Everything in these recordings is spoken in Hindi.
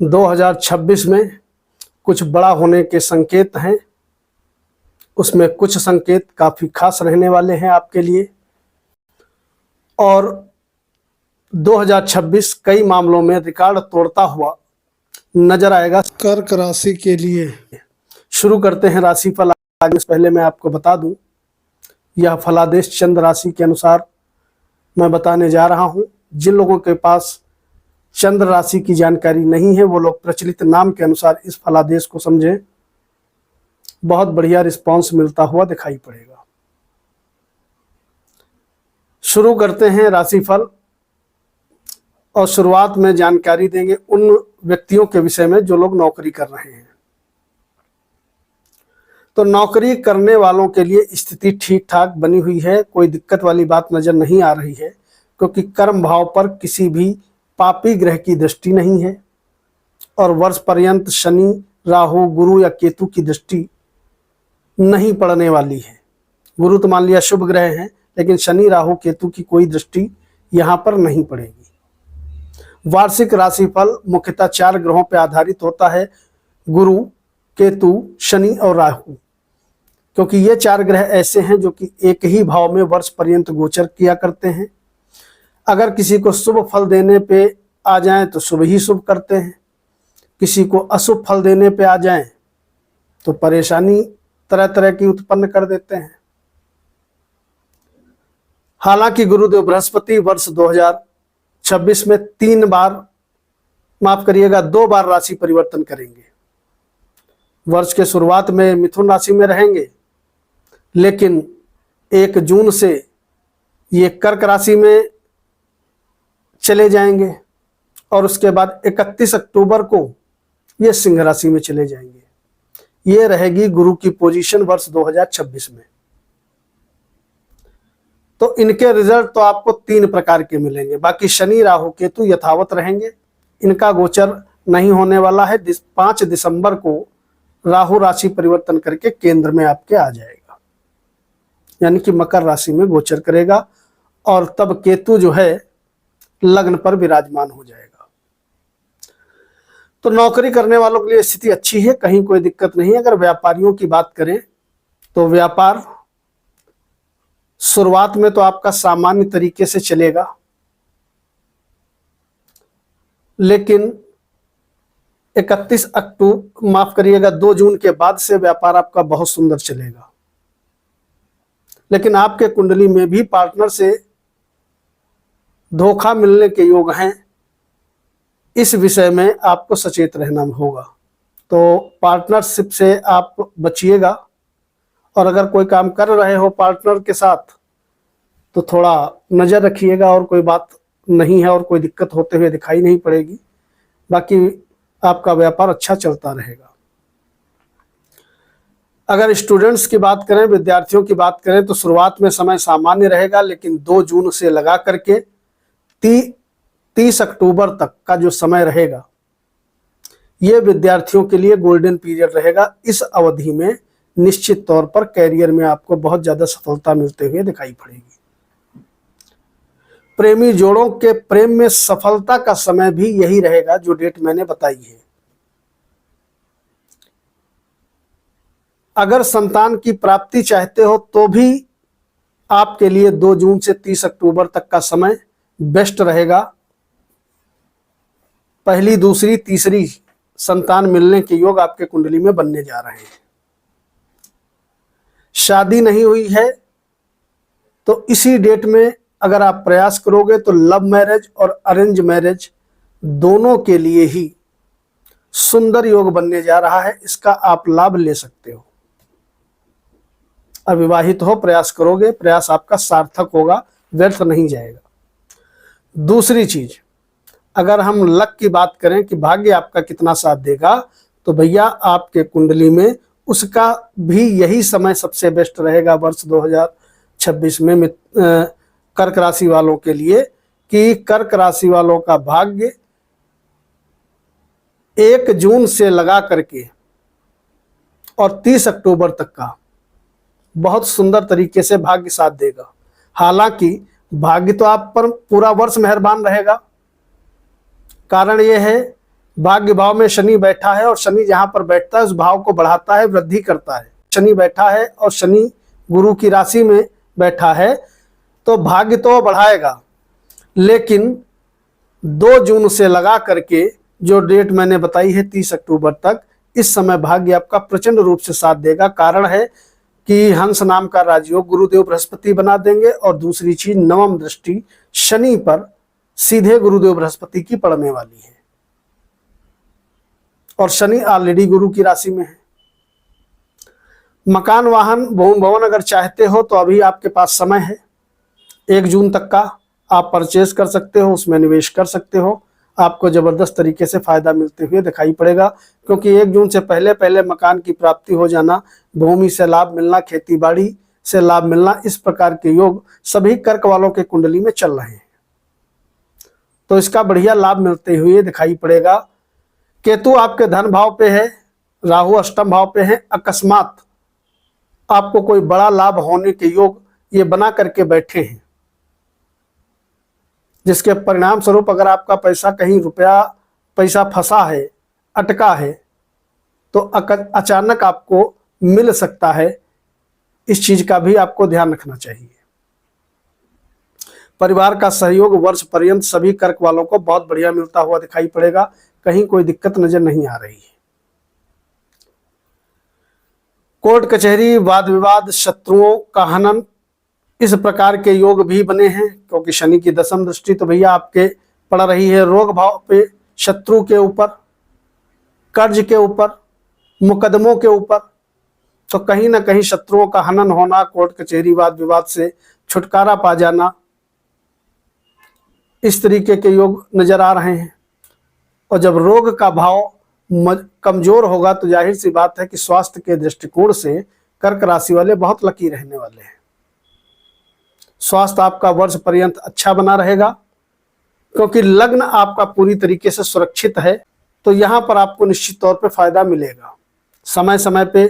2026 में कुछ बड़ा होने के संकेत हैं। उसमें कुछ संकेत काफ़ी खास रहने वाले हैं आपके लिए। और 2026 कई मामलों में रिकॉर्ड तोड़ता हुआ नजर आएगा कर्क राशि के लिए। शुरू करते हैं राशिफल। आज पहले मैं आपको बता दूं, यह फलादेश चंद्र राशि के अनुसार मैं बताने जा रहा हूं। जिन लोगों के पास चंद्र राशि की जानकारी नहीं है वो लोग प्रचलित नाम के अनुसार इस फलादेश को समझें, बहुत बढ़िया रिस्पांस मिलता हुआ दिखाई पड़ेगा। शुरू करते हैं राशिफल और शुरुआत में जानकारी देंगे उन व्यक्तियों के विषय में जो लोग नौकरी कर रहे हैं। तो नौकरी करने वालों के लिए स्थिति ठीक ठाक बनी हुई है, कोई दिक्कत वाली बात नजर नहीं आ रही है, क्योंकि कर्म भाव पर किसी भी पापी ग्रह की दृष्टि नहीं है और वर्ष पर्यंत शनि, राहु, गुरु या केतु की दृष्टि नहीं पड़ने वाली है। गुरु तो मान लिया शुभ ग्रह हैं, लेकिन शनि, राहु, केतु की कोई दृष्टि यहाँ पर नहीं पड़ेगी। वार्षिक राशिफल मुख्यतः 4 ग्रहों पर आधारित होता है, गुरु, केतु, शनि और राहु, क्योंकि ये 4 ग्रह ऐसे हैं जो कि एक ही भाव में वर्ष पर्यंत गोचर किया करते हैं। अगर किसी को शुभ फल देने पे आ जाएं तो शुभ ही शुभ करते हैं, किसी को अशुभ फल देने पे आ जाएं तो परेशानी तरह तरह की उत्पन्न कर देते हैं। हालांकि गुरुदेव बृहस्पति वर्ष 2026 में 2 बार राशि परिवर्तन करेंगे। वर्ष के शुरुआत में मिथुन राशि में रहेंगे, लेकिन 1 जून से ये कर्क राशि में चले जाएंगे और उसके बाद 31 अक्टूबर को ये सिंह राशि में चले जाएंगे। ये रहेगी गुरु की पोजीशन वर्ष 2026 में। तो इनके रिजल्ट तो आपको 3 प्रकार के मिलेंगे। बाकी शनि, राहु, केतु यथावत रहेंगे, इनका गोचर नहीं होने वाला है। 5 दिसंबर को राहु राशि परिवर्तन करके केंद्र में आपके आ जाएगा, यानी कि मकर राशि में गोचर करेगा और तब केतु जो है लग्न पर विराजमान हो जाएगा। तो नौकरी करने वालों के लिए स्थिति अच्छी है, कहीं कोई दिक्कत नहीं है। अगर व्यापारियों की बात करें तो व्यापार शुरुआत में तो आपका सामान्य तरीके से चलेगा, लेकिन 2 जून के बाद से व्यापार आपका बहुत सुंदर चलेगा। लेकिन आपके कुंडली में भी पार्टनर से धोखा मिलने के योग हैं, इस विषय में आपको सचेत रहना होगा। तो पार्टनरशिप से आप बचिएगा और अगर कोई काम कर रहे हो पार्टनर के साथ तो थोड़ा नज़र रखिएगा। और कोई बात नहीं है और कोई दिक्कत होते हुए दिखाई नहीं पड़ेगी। बाकी आपका व्यापार अच्छा चलता रहेगा। अगर स्टूडेंट्स की बात करें, विद्यार्थियों की बात करें, तो शुरुआत में समय सामान्य रहेगा, लेकिन 2 जून से लगा करके 30 अक्टूबर तक का जो समय रहेगा ये विद्यार्थियों के लिए गोल्डन पीरियड रहेगा। इस अवधि में निश्चित तौर पर कैरियर में आपको बहुत ज़्यादा सफलता मिलते हुए दिखाई पड़ेगी। प्रेमी जोड़ों के प्रेम में सफलता का समय भी यही रहेगा जो डेट मैंने बताई है। अगर संतान की प्राप्ति चाहते हो तो भी आपके लिए 2 जून से 30 अक्टूबर तक का समय बेस्ट रहेगा। पहली, दूसरी, तीसरी संतान मिलने के योग आपके कुंडली में बनने जा रहे हैं। शादी नहीं हुई है तो इसी डेट में अगर आप प्रयास करोगे तो लव मैरिज और अरेंज मैरिज दोनों के लिए ही सुंदर योग बनने जा रहा है। इसका आप लाभ ले सकते हो। अविवाहित हो, प्रयास करोगे, प्रयास आपका सार्थक होगा, व्यर्थ नहीं जाएगा। दूसरी चीज, अगर हम लक की बात करें कि भाग्य आपका कितना साथ देगा, तो भैया आपके कुंडली में उसका भी यही समय सबसे बेस्ट रहेगा वर्ष 2026 में कर्क राशि वालों के लिए, कि कर्क राशि वालों का भाग्य 1 जून से लगा करके और 30 अक्टूबर तक का बहुत सुंदर तरीके से भाग्य साथ देगा। हालांकि भाग्य तो आप पर पूरा वर्ष मेहरबान रहेगा। कारण यह है भाग्य भाव में शनि बैठा है और शनि जहां पर बैठता है उस भाव को बढ़ाता है, वृद्धि करता है। शनि बैठा है और शनि गुरु की राशि में बैठा है तो भाग्य तो बढ़ाएगा, लेकिन 2 जून से लगा करके जो डेट मैंने बताई है 30 अक्टूबर तक, इस समय भाग्य आपका प्रचंड रूप से साथ देगा। कारण है कि हंस नाम का राजयोग गुरुदेव बृहस्पति बना देंगे और दूसरी चीज नवम दृष्टि शनि पर सीधे गुरुदेव बृहस्पति की पड़ने वाली है और शनि ऑलरेडी गुरु की राशि में है। मकान वाहन भवन अगर चाहते हो तो अभी आपके पास समय है, 1 जून तक का आप परचेज कर सकते हो, उसमें निवेश कर सकते हो। आपको जबरदस्त तरीके से फायदा मिलते हुए दिखाई पड़ेगा, क्योंकि 1 जून से पहले पहले मकान की प्राप्ति हो जाना, भूमि से लाभ मिलना, खेती बाड़ी से लाभ मिलना, इस प्रकार के योग सभी कर्क वालों के कुंडली में चल रहे हैं, तो इसका बढ़िया लाभ मिलते हुए दिखाई पड़ेगा। केतु आपके धन भाव पे है, राहु अष्टम भाव पे है। अकस्मात आपको कोई बड़ा लाभ होने के योग ये बना करके बैठे हैं, जिसके परिणाम स्वरूप अगर आपका पैसा कहीं पैसा फंसा है, अटका है, तो अचानक आपको मिल सकता है। इस चीज का भी आपको ध्यान रखना चाहिए। परिवार का सहयोग वर्ष पर्यंत सभी कर्क वालों को बहुत बढ़िया मिलता हुआ दिखाई पड़ेगा, कहीं कोई दिक्कत नजर नहीं आ रही है। कोर्ट कचहरी, वाद विवाद, शत्रुओं का हनन, इस प्रकार के योग भी बने हैं, क्योंकि शनि की 10वीं दृष्टि तो भैया आपके पड़ रही है रोग भाव पे, शत्रु के ऊपर, कर्ज के ऊपर, मुकदमों के ऊपर, तो कहीं ना कहीं शत्रुओं का हनन होना, कोर्ट कचहरी वाद विवाद से छुटकारा पा जाना, इस तरीके के योग नजर आ रहे हैं। और जब रोग का भाव कमजोर होगा तो जाहिर सी बात है कि स्वास्थ्य के दृष्टिकोण से कर्क राशि वाले बहुत लकी रहने वाले हैं। स्वास्थ्य आपका वर्ष पर्यंत अच्छा बना रहेगा, क्योंकि लग्न आपका पूरी तरीके से सुरक्षित है, तो यहां पर आपको निश्चित तौर पे फायदा मिलेगा। समय समय पे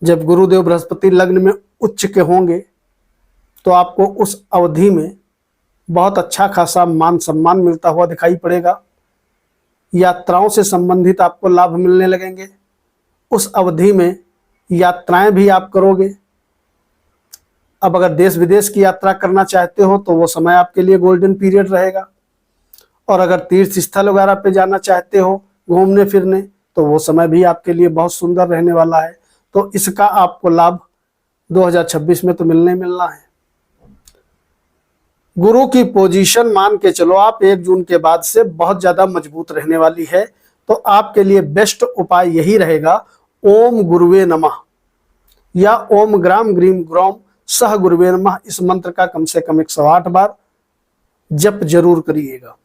जब गुरुदेव बृहस्पति लग्न में उच्च के होंगे तो आपको उस अवधि में बहुत अच्छा खासा मान सम्मान मिलता हुआ दिखाई पड़ेगा। यात्राओं से संबंधित आपको लाभ मिलने लगेंगे। उस अवधि में यात्राएं भी आप करोगे। अब अगर देश विदेश की यात्रा करना चाहते हो तो वो समय आपके लिए गोल्डन पीरियड रहेगा, और अगर तीर्थ स्थल वगैरह पे जाना चाहते हो घूमने फिरने तो वो समय भी आपके लिए बहुत सुंदर रहने वाला है। तो इसका आपको लाभ 2026 में तो मिलना है। गुरु की पोजीशन मान के चलो आप 1 जून के बाद से बहुत ज्यादा मजबूत रहने वाली है, तो आपके लिए बेस्ट उपाय यही रहेगा, ओम गुरुवे नमः या ओम ग्राम ग्रीम ग्रोम सह गुरुवे नमः, इस मंत्र का कम से कम 108 बार जप जरूर करिएगा।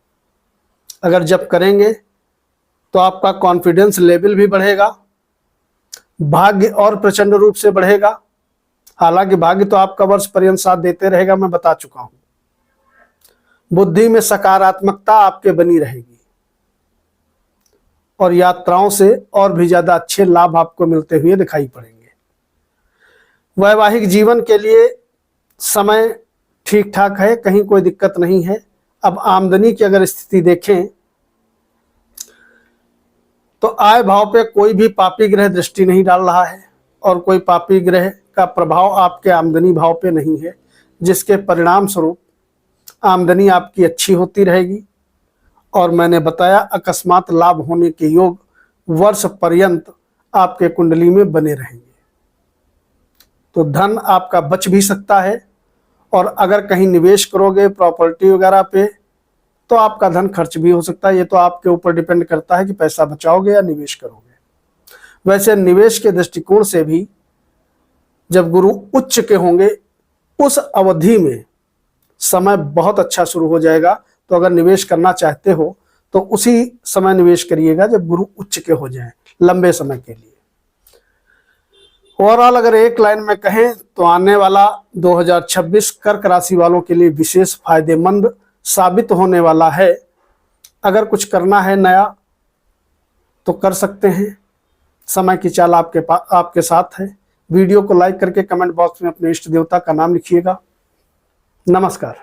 अगर जप करेंगे तो आपका कॉन्फिडेंस लेवल भी बढ़ेगा, भाग्य और प्रचंड रूप से बढ़ेगा। हालांकि भाग्य तो आपका वर्ष पर्यंत साथ देते रहेगा, मैं बता चुका हूं। बुद्धि में सकारात्मकता आपके बनी रहेगी और यात्राओं से और भी ज्यादा अच्छे लाभ आपको मिलते हुए दिखाई पड़ेंगे। वैवाहिक जीवन के लिए समय ठीक ठाक है, कहीं कोई दिक्कत नहीं है। अब आमदनी की अगर स्थिति देखें तो आय भाव पे कोई भी पापी ग्रह दृष्टि नहीं डाल रहा है और कोई पापी ग्रह का प्रभाव आपके आमदनी भाव पे नहीं है, जिसके परिणाम स्वरूप आमदनी आपकी अच्छी होती रहेगी। और मैंने बताया अकस्मात लाभ होने के योग वर्ष पर्यंत आपके कुंडली में बने रहेंगे, तो धन आपका बच भी सकता है। और अगर कहीं निवेश करोगे प्रॉपर्टी वगैरह पे तो आपका धन खर्च भी हो सकता है। ये तो आपके ऊपर डिपेंड करता है कि पैसा बचाओगे या निवेश करोगे। वैसे निवेश के दृष्टिकोण से भी जब गुरु उच्च के होंगे उस अवधि में समय बहुत अच्छा शुरू हो जाएगा। तो अगर निवेश करना चाहते हो तो उसी समय निवेश करिएगा जब गुरु उच्च के हो जाएं, लंबे समय के लिए। ओवरऑल अगर एक लाइन में कहें तो आने वाला 2026 कर्क राशि वालों के लिए विशेष फायदेमंद साबित होने वाला है। अगर कुछ करना है नया तो कर सकते हैं, समय की चाल आपके साथ है। वीडियो को लाइक करके कमेंट बॉक्स में अपने इष्ट देवता का नाम लिखिएगा। नमस्कार।